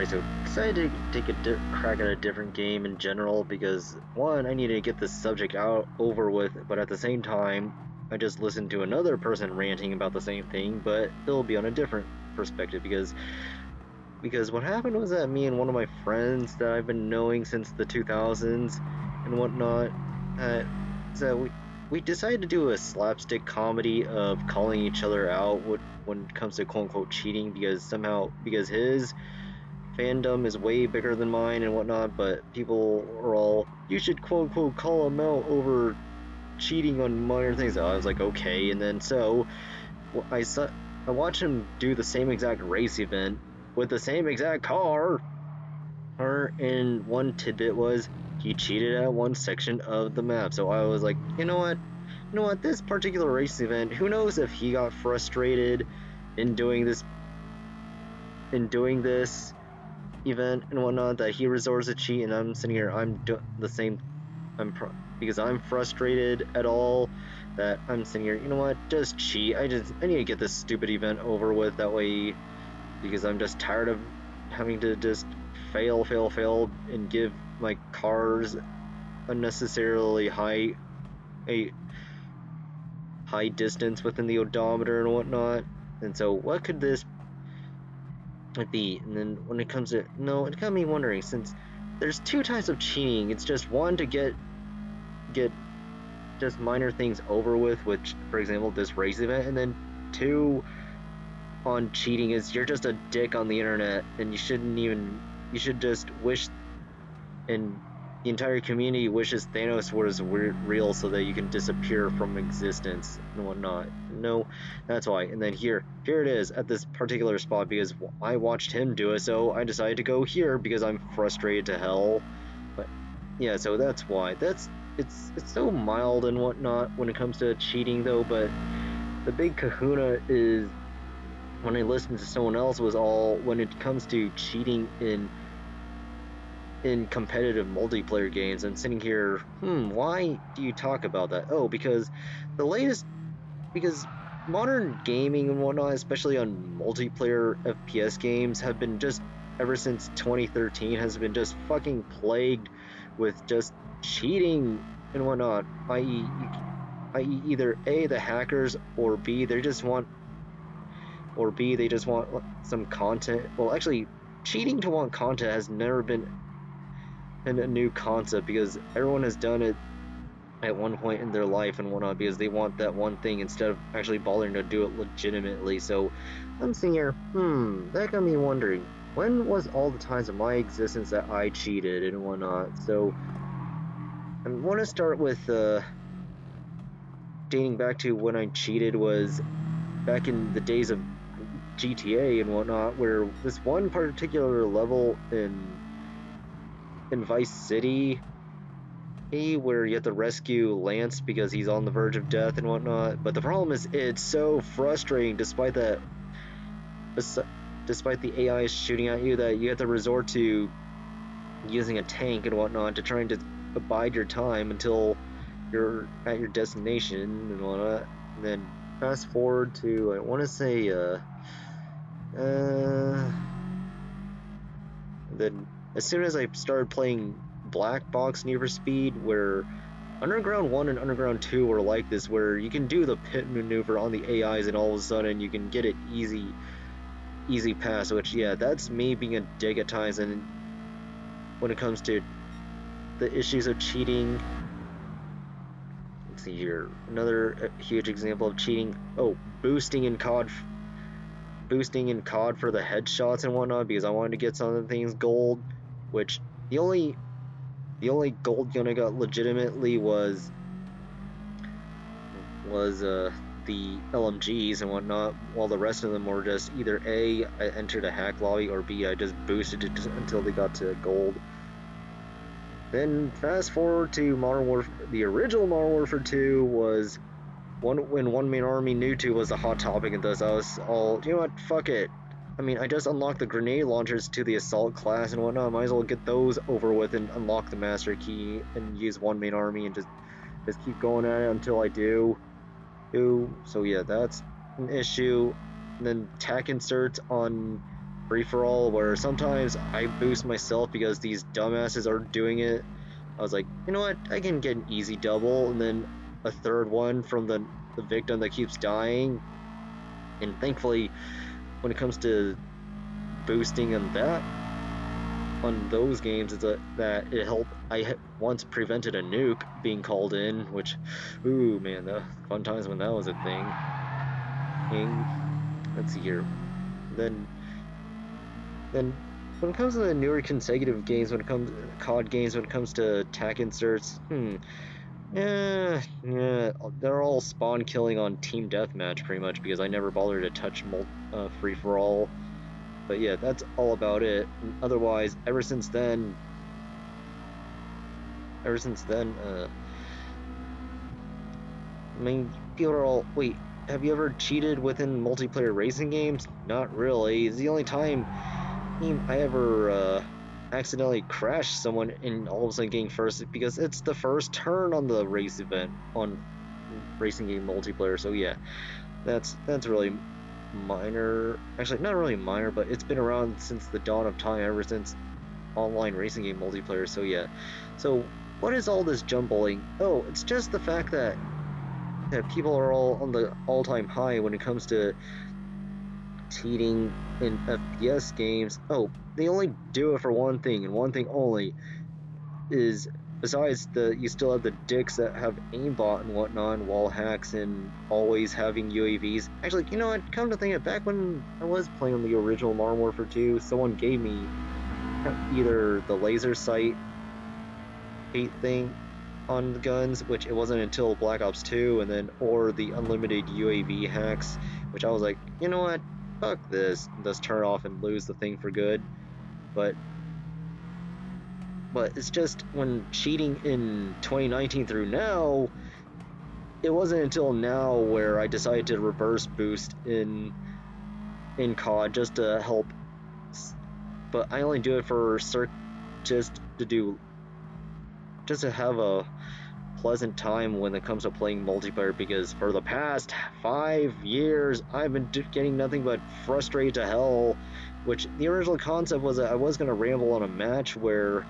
Alright, so decided to take a crack at a different game in general because, one, I needed to get this subject out over with, but at the same time, I just listened to another person ranting about the same thing, but it'll be on a different perspective because what happened was that me and one of my friends that I've been knowing since the 2000s and whatnot, so we decided to do a slapstick comedy of calling each other out when it comes to quote-unquote cheating because his fandom is way bigger than mine and whatnot, but people are all, you should quote unquote call him out over cheating on minor things. I was like, okay, and then so I watched him do the same exact race event with the same exact car, and one tidbit was he cheated at one section of the map. So I was like, you know what, this particular race event, who knows if he got frustrated in doing this event and whatnot, that he resorts to cheat, and I'm sitting here, I'm the same. Because I'm frustrated at all, that I'm sitting here, you know what, just cheat. I need to get this stupid event over with, that way, because I'm just tired of having to just fail and give my cars unnecessarily high distance within the odometer and whatnot. And so what could this be? And then when it comes to, it got me wondering, since there's two types of cheating, it's just one to get just minor things over with, which, for example, this race event, and then two on cheating is you're just a dick on the internet, and you should just wish, and the entire community wishes Thanos was real so that you can disappear from existence and whatnot. No, that's why. And then here it is at this particular spot because I watched him do it, so I decided to go here because I'm frustrated to hell. But yeah, so that's why. It's so mild and whatnot when it comes to cheating though, but the big kahuna is when I listened to someone else was all when it comes to cheating in competitive multiplayer games. I'm sitting here, why do you talk about that? Oh, because modern gaming and whatnot, especially on multiplayer FPS games, have been just, ever since 2013, has been just fucking plagued with just cheating and whatnot, i.e. either A, the hackers, or B, they just want some content. Well, actually, cheating to want content has never been a new concept, because everyone has done it at one point in their life and whatnot because they want that one thing instead of actually bothering to do it legitimately. So I'm sitting here, that got me wondering, when was all the times of my existence that I cheated and whatnot? So I want to start with dating back to when I cheated was back in the days of GTA and whatnot, where this one particular level in Vice City, where you have to rescue Lance because he's on the verge of death and whatnot. But the problem is, it's so frustrating despite the AI shooting at you, that you have to resort to using a tank and whatnot to trying to abide your time until you're at your destination and whatnot. And then fast forward to, I want to say, then as soon as I started playing Black Box Need for Speed, where Underground 1 and Underground 2 were like this, where you can do the pit maneuver on the AIs and all of a sudden you can get it easy pass, which, yeah, that's me being a dick at times. And when it comes to the issues of cheating, let's see here, another huge example of cheating, boosting in COD for the headshots and whatnot, because I wanted to get some of the things gold, which the only gold gun I got legitimately was the LMGs and whatnot, while the rest of them were just either A, I entered a hack lobby, or B, I just boosted it until they got to gold. Then fast forward to Modern Warfare, the original Modern Warfare 2 was when one main army new to was a hot topic, and thus I was all, you know what, fuck it. I mean, I just unlocked the grenade launchers to the assault class and whatnot. Might as well get those over with and unlock the master key and use one main army and just keep going at it until I do. So yeah, that's an issue. And then tack inserts on free-for-all where sometimes I boost myself because these dumbasses are doing it. I was like, you know what, I can get an easy double, and then a third one from the victim that keeps dying. And thankfully, when it comes to boosting on those games, that it helped. I once prevented a nuke being called in, which, ooh man, the fun times when that was a thing. And let's see here. Then when it comes to the newer consecutive games, when it comes COD games, when it comes to attack inserts, yeah, they're all spawn killing on team deathmatch pretty much because I never bothered to touch free for all. But yeah, that's all about it. And otherwise, ever since then, I mean, people are all, wait, have you ever cheated within multiplayer racing games? Not really. It's the only time I ever accidentally crashed someone and all of a sudden getting first because it's the first turn on the race event on racing game multiplayer. So yeah, that's really minor. Actually, not really minor, but it's been around since the dawn of time, ever since online racing game multiplayer. So yeah. So what is all this jumbling? Oh, it's just the fact that people are all on the all-time high when it comes to cheating in FPS games. Oh, they only do it for one thing and one thing only, is besides you still have the dicks that have aimbot and whatnot, wall hacks, and always having UAVs. Actually, you know what? Come to think of it, back when I was playing on the original Modern Warfare 2, someone gave me either the laser sight hate thing on the guns, which it wasn't until Black Ops 2, and then or the unlimited UAV hacks, which I was like, you know what? Fuck this. And just turn off and lose the thing for good. But it's just when cheating in 2019 through now, it wasn't until now where I decided to reverse boost in COD just to help. But I only do it for just to have a pleasant time when it comes to playing multiplayer, because for the past 5 years I've been getting nothing but frustrated to hell. Which the original concept was that I was going to ramble on a match where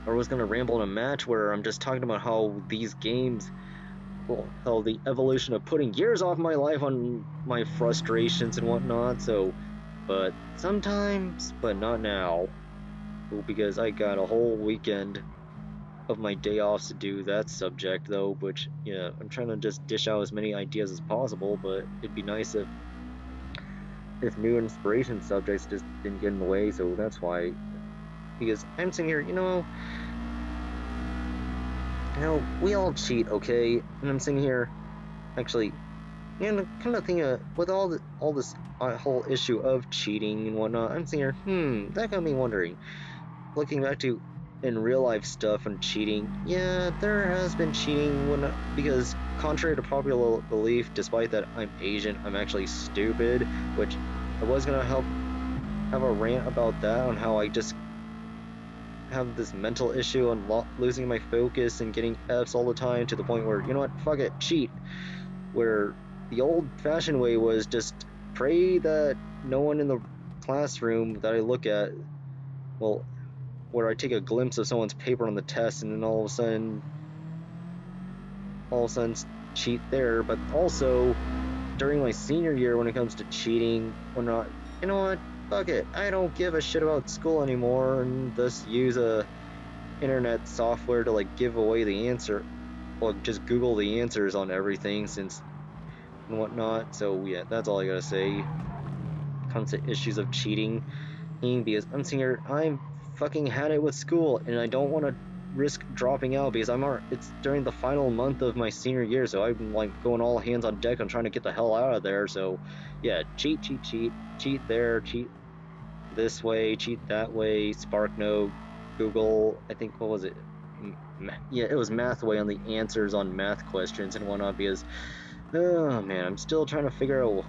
I'm just talking about how these games, well, how the evolution of putting years off my life on my frustrations and whatnot. So, but sometimes, but not now, because I got a whole weekend of my day offs to do that subject though, which, yeah, I'm trying to just dish out as many ideas as possible, but it'd be nice if new inspiration subjects just didn't get in the way. So that's why, because I'm sitting here, we all cheat, okay? And I'm sitting here, actually, kind of thinking with all this whole issue of cheating and whatnot, I'm sitting here, that got me wondering, looking back to in real life stuff and cheating. Yeah, there has been cheating because contrary to popular belief, despite that I'm Asian, I'm actually stupid, which I was gonna have a rant about that, on how I just have this mental issue on losing my focus and getting F's all the time, to the point where, you know what, fuck it, cheat. Where the old-fashioned way was just pray that no one in the classroom that I look at, well, where I take a glimpse of someone's paper on the test, and then all of a sudden cheat there. But also during my senior year, when it comes to cheating or not, you know what, fuck it, I don't give a shit about school anymore, and just use a internet software to like give away the answer, or just Google the answers on everything since and whatnot. So yeah, that's all I gotta say comes to issues of cheating, because I'm sitting here, I'm fucking had it with school, and I don't want to risk dropping out because it's during the final month of my senior year, so I'm like going all hands on deck on trying to get the hell out of there. So yeah, cheat there, cheat this way, cheat that way, SparkNote, Google, I think, what was it? Yeah, it was Mathway on the answers on math questions and whatnot, because oh man, I'm still trying to figure out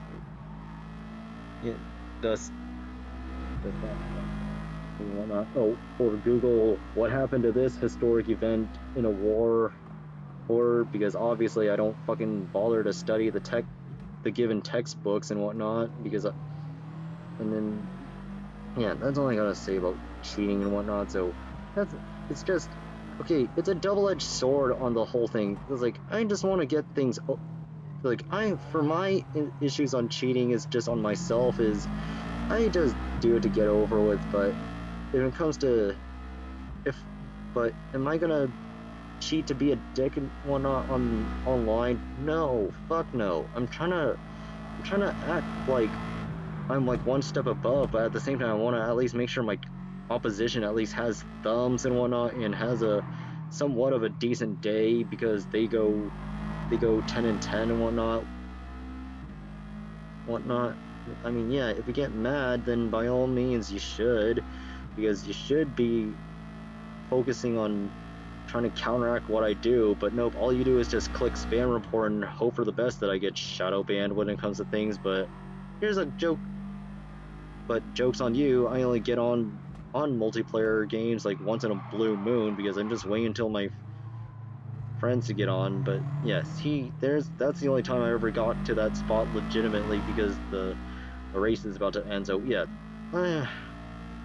does and whatnot. Oh, or Google what happened to this historic event in a war, or because obviously I don't fucking bother to study the given textbooks and whatnot, because And then, yeah, that's all I gotta say about cheating and whatnot. So it's just okay. It's a double-edged sword on the whole thing. It's like I just want to get things like for my issues on cheating is just on myself. Is I just do it to get over with. But if it comes to if, but am I gonna cheat to be a dick and whatnot on online? No, fuck no. I'm trying to act like I'm like one step above, but at the same time, I want to at least make sure my opposition at least has thumbs and whatnot, and has a somewhat of a decent day because they go 10 and 10 and whatnot. I mean, yeah, if you get mad, then by all means you should, because you should be focusing on trying to counteract what I do. But nope, all you do is just click spam report and hope for the best that I get shadow banned when it comes to things. But here's a joke. But joke's on you, I only get on multiplayer games like once in a blue moon because I'm just waiting until my friends to get on. But yes, that's the only time I ever got to that spot legitimately because the race is about to end. So yeah,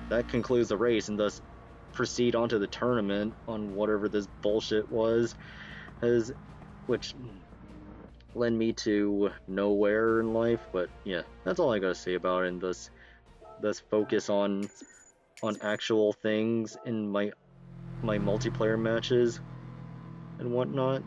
that concludes the race and thus proceed onto the tournament on whatever this bullshit was, as which led me to nowhere in life. But yeah, that's all I gotta say about it, and thus focus on actual things in my multiplayer matches and whatnot.